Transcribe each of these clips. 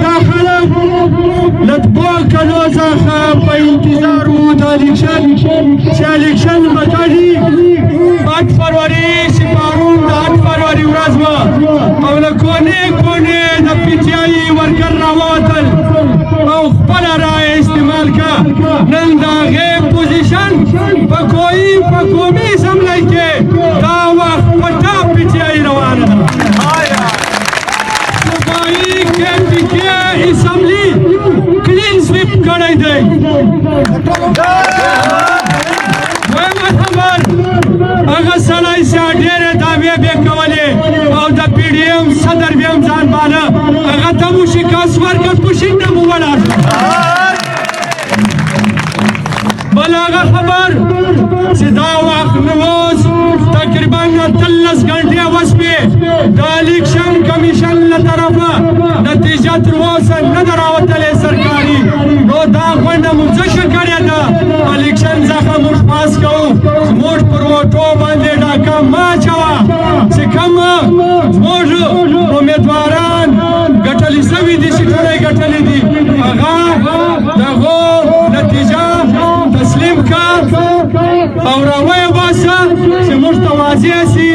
دا خلق لدبو کلو څخه په انتظار وو د الیکشن چې الیکشن به کېږي 8 فروری چې پرون د 8 فروری ورځ وه او له کونې کونې د پي ټي آی ورکر راووتل او خپله رایه استعمال کړه نن د هغې پوزیشن په قومي اسمبلی کې دا وخت په ټاپ پي ټي آی روانه ده صوبایي کې پي ټي آی اسمبلی کلین سویپ کړی دی دویمه خبر هغه سړی چې ډېرې دعوې به کولې او د پي ډي ایم صدر به هم ځان باله هغه ته مو شکست ورکړ په شینډه مو ولاړ بل هغه خبر چې دا وخت نو اوس تقریبا 13 غنټې وشوې د الیکشن کمیشن له طرفه نتیجه تر اوسه نه ده راوتلې سرکاري نو دا غونډه موږ ځکه کړې ده الیکشن څخه موږ پاس کوو زموږ پر ووټو باندې ډاکه مه اچوه چې کوم زموږ امیدواران ګټلي سوي دي سیټونه یې ګټلي دي هغه د هغو نتیجه تسلیم کا او راوی باسه چې موږ ته واضح سي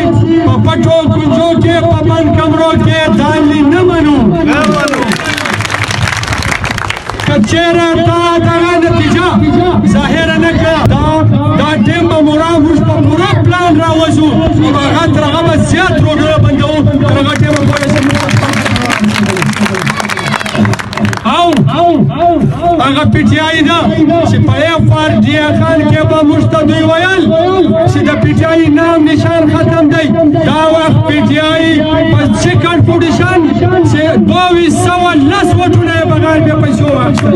په پټو کنجو کې په بند کمرو کې دالي نه منو که چېرې تا دغه نتیجه ظاهره نه کړه دا ټیم به موږ په پوره پلان راوځو او هغه تر هغه به زیات روډونه بندوو تر هغه ټیمه پورې هغه پي ټي آی ده چې په اف آر ډي خان کې به موږ ته دوی ویل چې د پي ټي آی نام نشان ختم دی دا وخت پي ټي آی په سیکنډ پوزیشن چې 2210 ووټونه یې بغیر بې پیسو واخیستل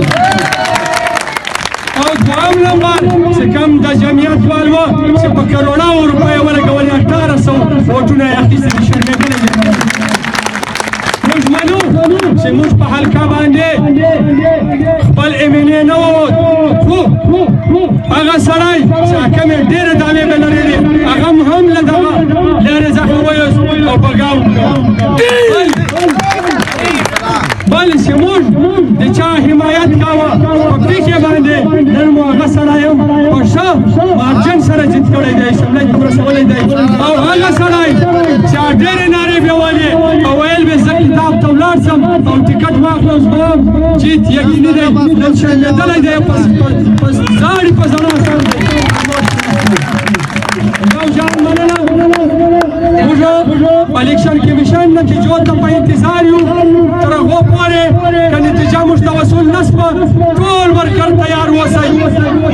او دویم نمبر چې کوم د جمعیت وال وه چې په کروڑاو روپیو ولګولې 1800 ووټونه یې اخیستل شرمېدلې دي موږ منو چې موږ په حلقه باندې خپل ایم ایل اے نه ووت خو هغه سړی چې کومې ډېرې دعوې به لرلې هغه هم له دغه لارې څخه ویوست او بګاو بل چې موږ د چا حمایت کاوه په پریکړې باندې نن مو هغه سړی هم په ښه مارجن سره جیت کړی دی اسمبلۍ ته ورسولی دی او هغه سړی چې ډېرې نارې به ویلې او ویل به زه کتاب ته ولاړ شم او ټکټ واخلم زما جیت یقیني دی نن شرمېدلی دی په زاړې په زړه سره دی یو جان مننه موږ الیکشن کمیشن نتیجو ته په انتظار یو تر هغو پورې که نتیجه موږ ته وصول نه شوه ټول ورکر تیار اوسئ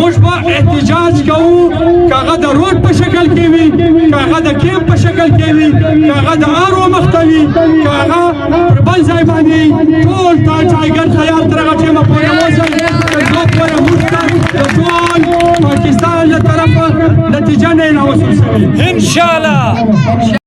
موږ به احتجاج کوو که هغه د روډ په شکل کې وي که هغه د کیمپ په شکل کې وي که هغه د آرو مخته وي که هغه پر بل ځای باندې ټول ټایګر تیار تر هغه ټیمه پورې اوسئ تر هغو پورې موږ ته د ټول پاکستان له طرفه نتیجه نه وصول شوې انشاءالله.